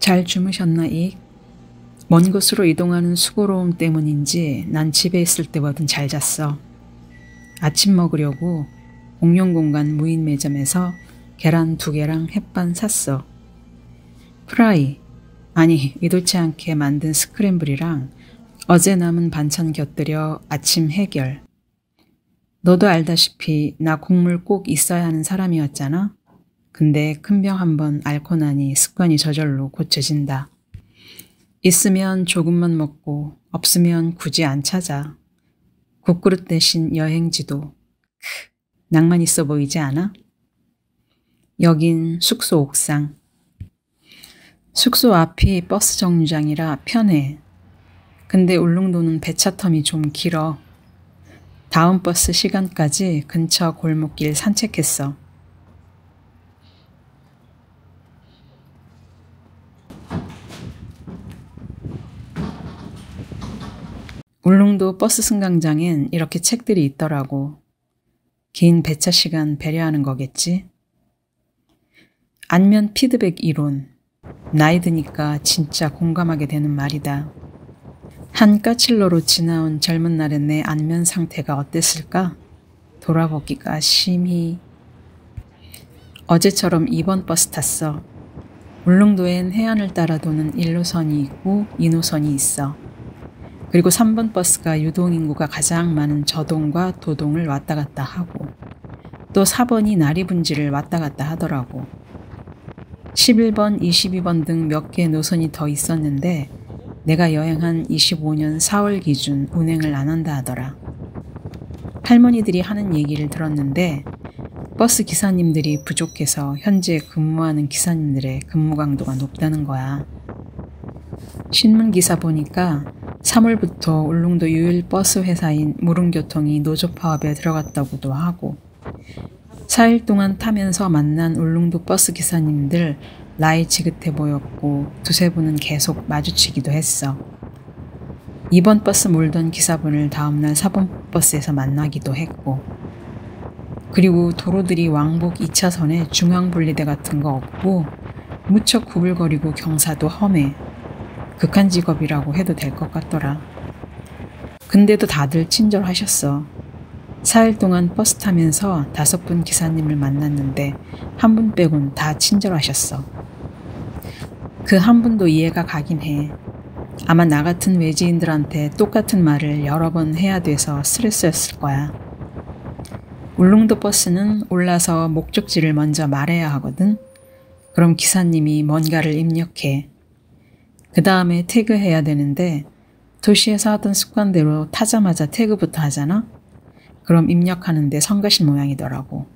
잘 주무셨나, 익? 먼 곳으로 이동하는 수고로움 때문인지 난 집에 있을 때보단 잘 잤어. 아침 먹으려고 공용 공간 무인 매점에서 계란 2개랑 햇반 샀어. 프라이, 아니 의도치 않게 만든 스크램블이랑 어제 남은 반찬 곁들여 아침 해결. 너도 알다시피 나 국물 꼭 있어야 하는 사람이었잖아. 근데 큰 병 한번 앓고 나니 습관이 저절로 고쳐진다. 있으면 조금만 먹고 없으면 굳이 안 찾아. 국그릇 대신 여행지도. 낭만 있어 보이지 않아? 여긴 숙소 옥상. 숙소 앞이 버스 정류장이라 편해. 근데 울릉도는 배차 텀이 좀 길어. 다음 버스 시간까지 근처 골목길 산책했어. 울릉도 버스 승강장엔 이렇게 책들이 있더라고. 긴 배차 시간 배려하는 거겠지? 안면 피드백 이론. 나이 드니까 진짜 공감하게 되는 말이다. 한 까칠로로 지나온 젊은 날의 내 안면 상태가 어땠을까? 돌아보기가 심히. 어제처럼 2번 버스 탔어. 울릉도엔 해안을 따라 도는 1노선이 있고 2노선이 있어. 그리고 3번 버스가 유동인구가 가장 많은 저동과 도동을 왔다 갔다 하고 또 4번이 나리분지를 왔다 갔다 하더라고. 11번, 22번 등 몇 개의 노선이 더 있었는데 내가 여행한 25년 4월 기준 운행을 안 한다 하더라. 할머니들이 하는 얘기를 들었는데 버스 기사님들이 부족해서 현재 근무하는 기사님들의 근무 강도가 높다는 거야. 신문기사 보니까 3월부터 울릉도 유일 버스 회사인 무릉교통이 노조 파업에 들어갔다고도 하고 4일 동안 타면서 만난 울릉도 버스 기사님들 나이 지긋해 보였고 2-3분은 계속 마주치기도 했어. 2번 버스 몰던 기사분을 다음날 4번 버스에서 만나기도 했고 그리고 도로들이 왕복 2차선에 중앙분리대 같은 거 없고 무척 구불거리고 경사도 험해. 극한 직업이라고 해도 될 것 같더라. 근데도 다들 친절하셨어. 4일 동안 버스 타면서 5분 기사님을 만났는데 한 분 빼곤 다 친절하셨어. 그 한 분도 이해가 가긴 해. 아마 나 같은 외지인들한테 똑같은 말을 여러 번 해야 돼서 스트레스였을 거야. 울릉도 버스는 올라서 목적지를 먼저 말해야 하거든. 그럼 기사님이 뭔가를 입력해. 그 다음에 태그해야 되는데 도시에서 하던 습관대로 타자마자 태그부터 하잖아? 그럼 입력하는데 성가신 모양이더라고.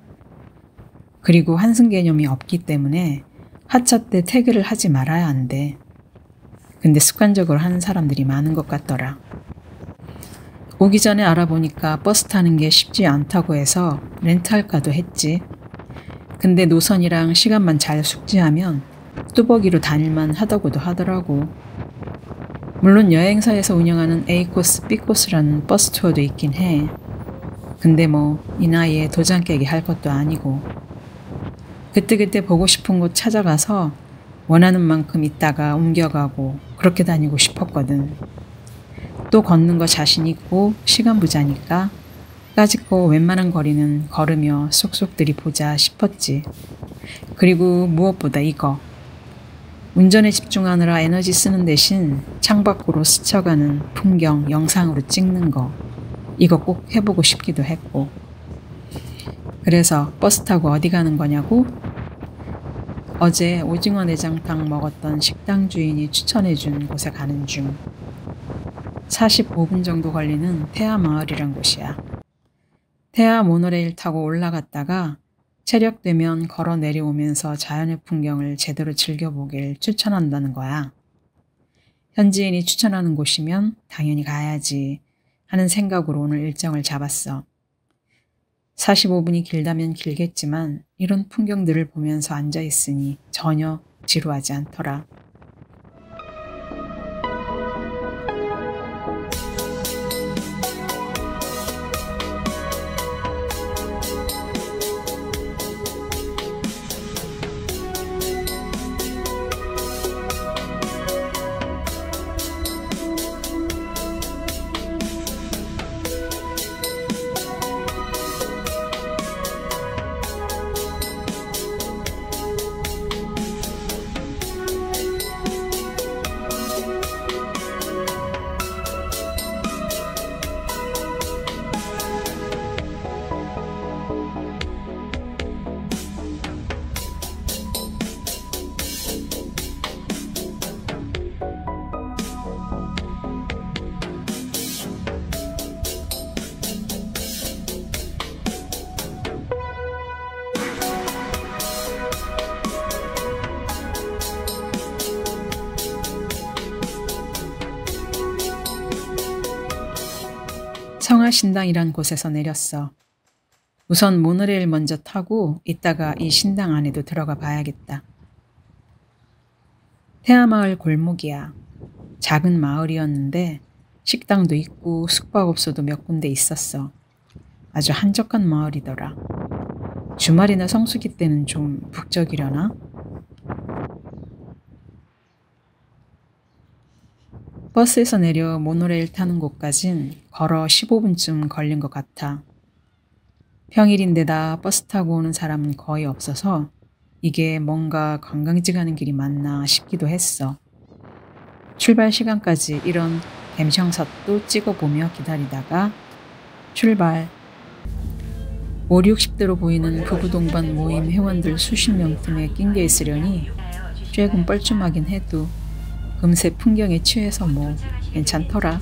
그리고 환승 개념이 없기 때문에 하차 때 태그를 하지 말아야 한대. 근데 습관적으로 하는 사람들이 많은 것 같더라. 오기 전에 알아보니까 버스 타는 게 쉽지 않다고 해서 렌트할까도 했지. 근데 노선이랑 시간만 잘 숙지하면 뚜벅이로 다닐만 하다고도 하더라고. 물론 여행사에서 운영하는 A코스, B코스라는 버스 투어도 있긴 해. 근데 뭐 이 나이에 도장 깨기 할 것도 아니고 그때그때 보고 싶은 곳 찾아가서 원하는 만큼 있다가 옮겨가고 그렇게 다니고 싶었거든. 또 걷는 거 자신 있고 시간 부자니까 까짓거 웬만한 거리는 걸으며 쏙쏙 들이보자 싶었지. 그리고 무엇보다 이거. 운전에 집중하느라 에너지 쓰는 대신 창밖으로 스쳐가는 풍경 영상으로 찍는 거. 이거 꼭 해보고 싶기도 했고. 그래서 버스 타고 어디 가는 거냐고? 어제 오징어 내장탕 먹었던 식당 주인이 추천해준 곳에 가는 중. 45분 정도 걸리는 태아마을이란 곳이야. 태아 모노레일 타고 올라갔다가 체력되면 걸어 내려오면서 자연의 풍경을 제대로 즐겨보길 추천한다는 거야. 현지인이 추천하는 곳이면 당연히 가야지 하는 생각으로 오늘 일정을 잡았어. 45분이 길다면 길겠지만 이런 풍경들을 보면서 앉아있으니 전혀 지루하지 않더라. 청하신당이란 곳에서 내렸어. 우선 모노레일 먼저 타고 이따가 이 신당 안에도 들어가 봐야겠다. 태아마을 골목이야. 작은 마을이었는데 식당도 있고 숙박업소도 몇 군데 있었어. 아주 한적한 마을이더라. 주말이나 성수기 때는 좀 북적이려나? 버스에서 내려 모노레일 타는 곳까진 걸어 15분쯤 걸린 것 같아. 평일인데다 버스 타고 오는 사람은 거의 없어서 이게 뭔가 관광지 가는 길이 맞나 싶기도 했어. 출발 시간까지 이런 갬성샷도 찍어보며 기다리다가 출발. 5, 60대로 보이는 부부 동반 모임 회원들 수십 명 틈에 낑겨 있으려니 조금 뻘쭘하긴 해도 금세 풍경에 취해서 뭐 괜찮더라.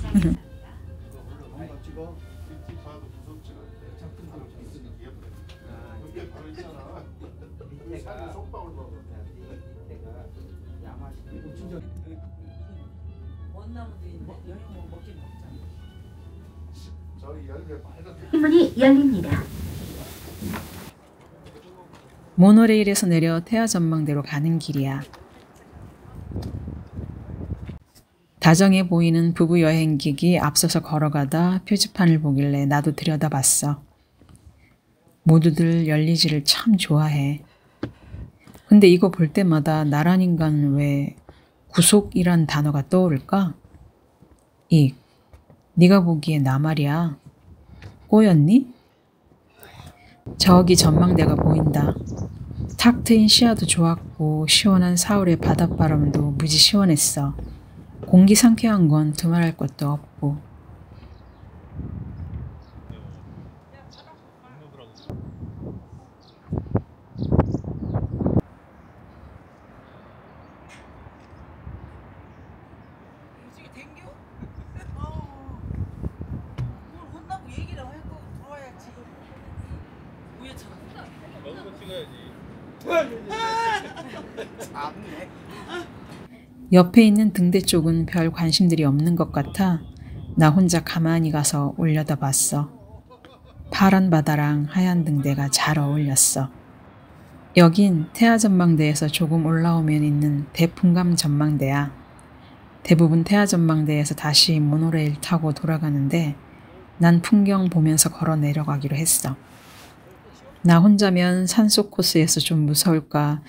문이 열립니다. 모노레일에서 내려 태화전망대로 가는 길이야. 다정해 보이는 부부 여행객이 앞서서 걸어가다 표지판을 보길래 나도 들여다봤어. 모두들 열리지를 참 좋아해. 근데 이거 볼 때마다 나란 인간은 왜 구속이란 단어가 떠오를까? 네가 보기에 나 말이야. 꼬였니? 저기 전망대가 보인다. 탁 트인 시야도 좋았고 시원한 사월의 바닷바람도 무지 시원했어. 공기 상쾌한 건 두말할 것도 없고. 옆에 있는 등대 쪽은 별 관심들이 없는 것 같아 나 혼자 가만히 가서 올려다봤어. 파란 바다랑 하얀 등대가 잘 어울렸어. 여긴 태화전망대에서 조금 올라오면 있는 대풍감 전망대야. 대부분 태화전망대에서 다시 모노레일 타고 돌아가는데 난 풍경 보면서 걸어 내려가기로 했어. 나 혼자면 산속 코스에서 좀 무서울까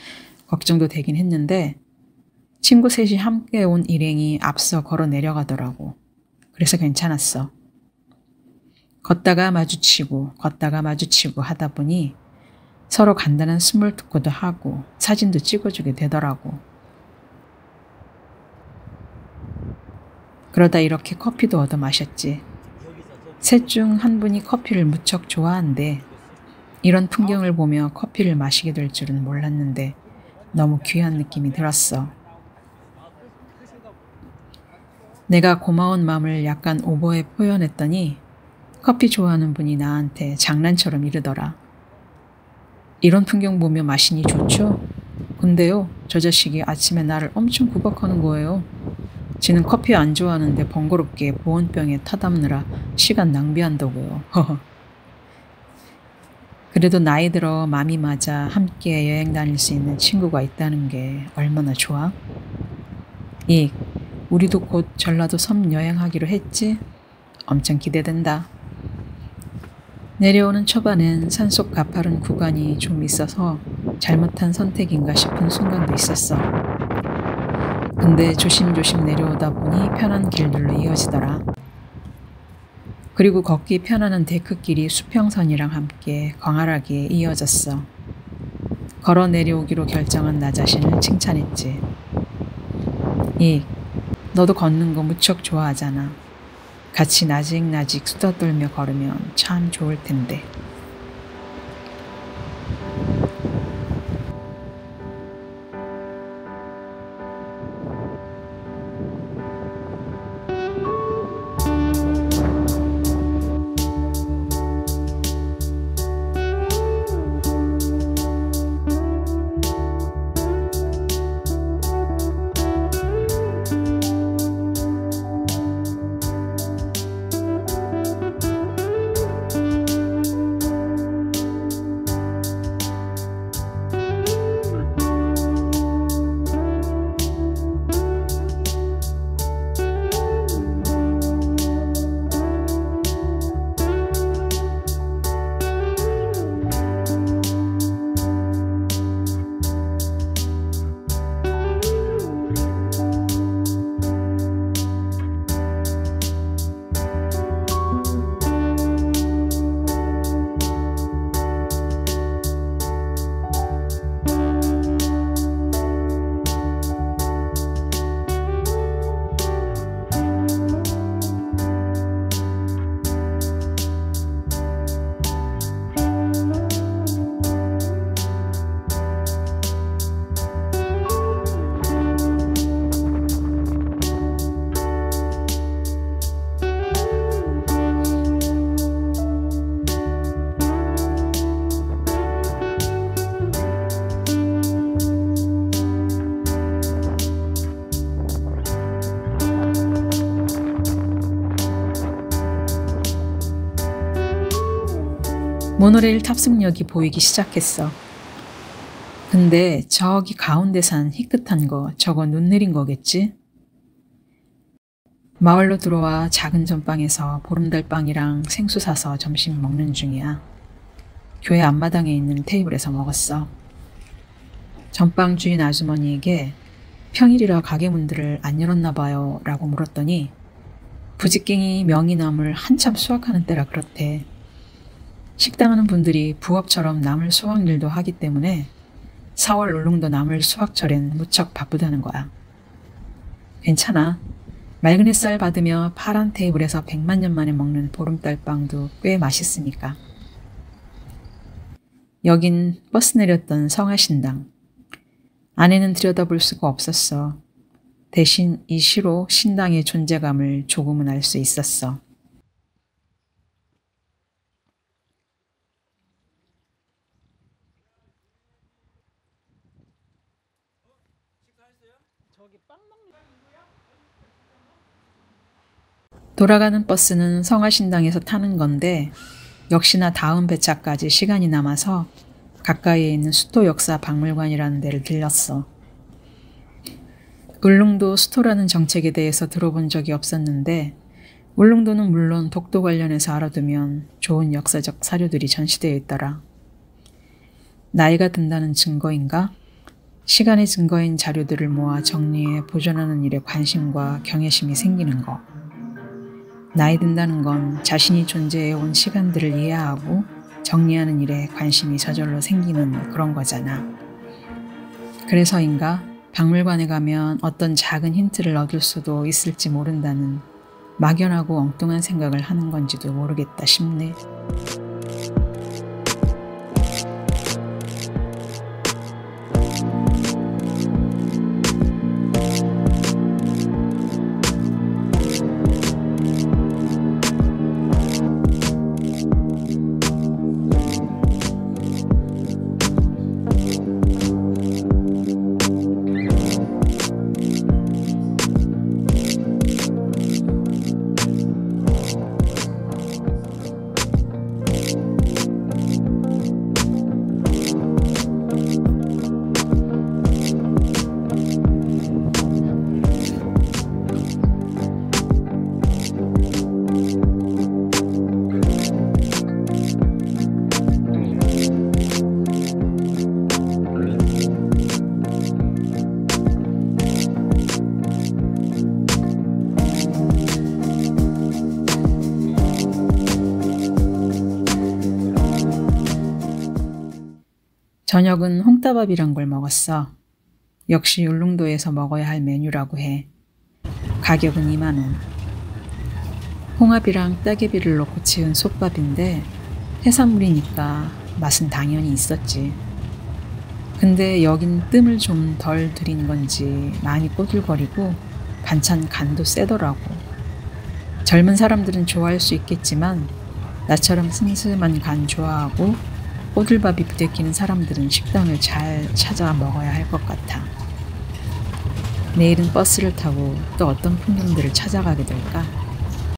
걱정도 되긴 했는데 친구 셋이 함께 온 일행이 앞서 걸어 내려가더라고. 그래서 괜찮았어. 걷다가 마주치고 하다 보니 서로 간단한 스몰 토크도 하고 사진도 찍어주게 되더라고. 그러다 이렇게 커피도 얻어 마셨지. 셋 중 한 분이 커피를 무척 좋아한대. 이런 풍경을 보며 커피를 마시게 될 줄은 몰랐는데 너무 귀한 느낌이 들었어. 내가 고마운 마음을 약간 오버해 표현했더니 커피 좋아하는 분이 나한테 장난처럼 이러더라. 이런 풍경 보며 마시니 좋죠? 근데요, 저 자식이 아침에 나를 엄청 구박하는 거예요. 지는 커피 안 좋아하는데 번거롭게 보온병에 타담느라 시간 낭비한다고요. 그래도 나이 들어 맘이 맞아 함께 여행 다닐 수 있는 친구가 있다는 게 얼마나 좋아? 우리도 곧 전라도 섬 여행하기로 했지? 엄청 기대된다. 내려오는 초반엔 산속 가파른 구간이 좀 있어서 잘못한 선택인가 싶은 순간도 있었어. 근데 조심조심 내려오다 보니 편한 길들로 이어지더라. 그리고 걷기 편안한 데크길이 수평선이랑 함께 광활하게 이어졌어. 걸어 내려오기로 결정한 나 자신을 칭찬했지. 너도 걷는 거 무척 좋아하잖아. 같이 나직나직 수다 떨며 걸으면 참 좋을 텐데. 모노레일 탑승역이 보이기 시작했어. 근데 저기 가운데 산 희끗한 거 저거 눈 내린 거겠지? 마을로 들어와 작은 전방에서 보름달빵이랑 생수 사서 점심 먹는 중이야. 교회 앞마당에 있는 테이블에서 먹었어. 전빵 주인 아주머니에게 평일이라 가게 문들을 안 열었나 봐요 라고 물었더니 부지깽이 명이나물 한참 수확하는 때라 그렇대. 식당하는 분들이 부업처럼 나물 수확 일도 하기 때문에 4월 울릉도 나물 수확철엔 무척 바쁘다는 거야. 괜찮아. 맑은 햇살 받으며 파란 테이블에서 100만 년 만에 먹는 보름달빵도 꽤 맛있으니까. 여긴 버스 내렸던 성화신당. 안에는 들여다볼 수가 없었어. 대신 이 시로 신당의 존재감을 조금은 알 수 있었어. 돌아가는 버스는 성화신당에서 타는 건데 역시나 다음 배차까지 시간이 남아서 가까이에 있는 수도 역사 박물관이라는 데를 들렸어. 울릉도 수도라는 정책에 대해서 들어본 적이 없었는데 울릉도는 물론 독도 관련해서 알아두면 좋은 역사적 사료들이 전시되어 있더라. 나이가 든다는 증거인가? 시간의 증거인 자료들을 모아 정리해 보존하는 일에 관심과 경외심이 생기는 거. 나이 든다는 건 자신이 존재해온 시간들을 이해하고 정리하는 일에 관심이 저절로 생기는 그런 거잖아. 그래서인가 박물관에 가면 어떤 작은 힌트를 얻을 수도 있을지 모른다는 막연하고 엉뚱한 생각을 하는 건지도 모르겠다 싶네. 저녁은 홍따밥이란 걸 먹었어. 역시 울릉도에서 먹어야 할 메뉴라고 해. 가격은 2만 원. 홍합이랑 따개비를 넣고 지은 솥밥인데 해산물이니까 맛은 당연히 있었지. 근데 여긴 뜸을 좀 덜 들인 건지 많이 꼬들거리고 반찬 간도 세더라고. 젊은 사람들은 좋아할 수 있겠지만 나처럼 슴슴한 간 좋아하고 꼬들밥이 부대끼는 사람들은 식당을 잘 찾아 먹어야 할 것 같아. 내일은 버스를 타고 또 어떤 풍경들을 찾아가게 될까?